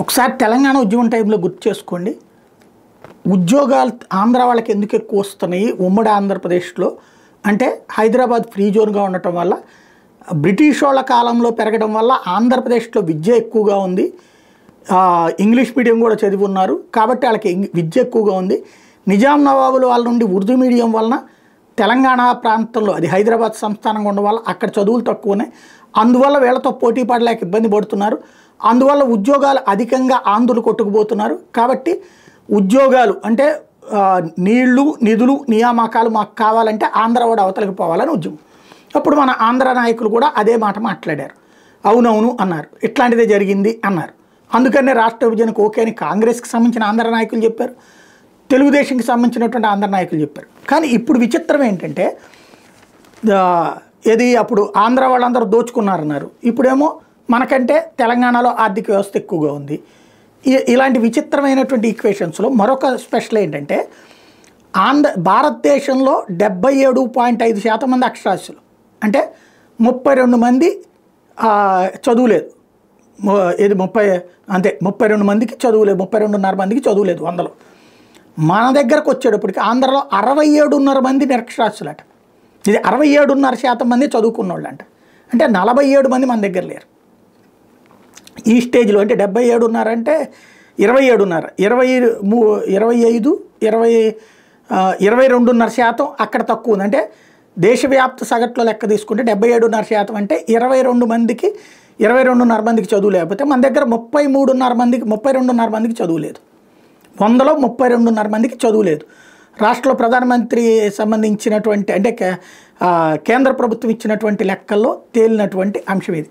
ఒకసారి తెలంగాణ ఉద్యమం టైంలో గుర్తు చేసుకోండి. ఉద్యోగాలు ఆంధ్ర వాళ్ళకి ఎందుకు ఎక్కువ వస్తున్నాయి ఉమ్మడి ఆంధ్రప్రదేశ్లో అంటే హైదరాబాద్ ఫ్రీ జోన్గా ఉండటం వల్ల, బ్రిటిష్ వాళ్ళ కాలంలో పెరగడం వల్ల ఆంధ్రప్రదేశ్లో విద్య ఎక్కువగా ఉంది, ఇంగ్లీష్ మీడియం కూడా చదివి ఉన్నారు కాబట్టి వాళ్ళకి విద్య ఎక్కువగా ఉంది. నిజాం నవాబుల వాళ్ళ నుండి ఉర్దూ మీడియం వలన తెలంగాణ ప్రాంతంలో అది హైదరాబాద్ సంస్థానంగా ఉండడం వల్ల అక్కడ చదువులు తక్కువనే, అందువల్ల వీళ్ళతో పోటీ పడలేక ఇబ్బంది పడుతున్నారు. అందువల్ల ఉద్యోగాలు అధికంగా ఆంధ్రులు కొట్టుకుపోతున్నారు. కాబట్టి ఉద్యోగాలు అంటే నీళ్లు నిధులు నియామకాలు మాకు కావాలంటే ఆంధ్రవాడు అవతలికి పోవాలని ఉద్యమం. అప్పుడు మన ఆంధ్ర నాయకులు కూడా అదే మాట మాట్లాడారు. అవునవును అన్నారు, ఇట్లాంటిదే జరిగింది అన్నారు. అందుకనే రాష్ట్ర విభజనకు ఓకే అని కాంగ్రెస్కి సంబంధించిన ఆంధ్ర నాయకులు చెప్పారు, తెలుగుదేశంకి సంబంధించినటువంటి ఆంధ్ర నాయకులు చెప్పారు. కానీ ఇప్పుడు విచిత్రం ఏంటంటే ఏది అప్పుడు ఆంధ్ర వాళ్ళందరూ దోచుకున్నారన్నారు, ఇప్పుడేమో మనకంటే తెలంగాణలో ఆర్థిక వ్యవస్థ ఎక్కువగా ఉంది. ఇలాంటి విచిత్రమైనటువంటి ఈక్వేషన్స్లో మరొక స్పెషల్ ఏంటంటే భారతదేశంలో 77.5% మంది అక్షరాస్యులు అంటే 32 మంది చదువులేదు. ఇది 32 మందికి చదువులేదు, 32.5 మందికి చదువులేదు 100లో. మన దగ్గరకు వచ్చేటప్పటికి ఆంధ్రలో 67.5 మంది నిరక్షరాస్యులట. ఇది 67.5% మంది చదువుకున్న వాళ్ళంట. అంటే 47 మంది మన దగ్గర లేరు ఈ స్టేజ్లో. అంటే 77.5 అంటే 27.5, 25, 22.5% అక్కడ తక్కువ ఉంది. అంటే దేశవ్యాప్త సగటులో లెక్క తీసుకుంటే 77.5% అంటే 22.5 మందికి చదువు లేకపోతే మన దగ్గర 32.5 మందికి చదువు లేదు. 100లో 32.5 మందికి చదువు లేదు. రాష్ట్రంలో ప్రధానమంత్రి సంబంధించినటువంటి అంటే కేంద్ర ప్రభుత్వం ఇచ్చినటువంటి లెక్కల్లో తేలినటువంటి అంశం ఇది.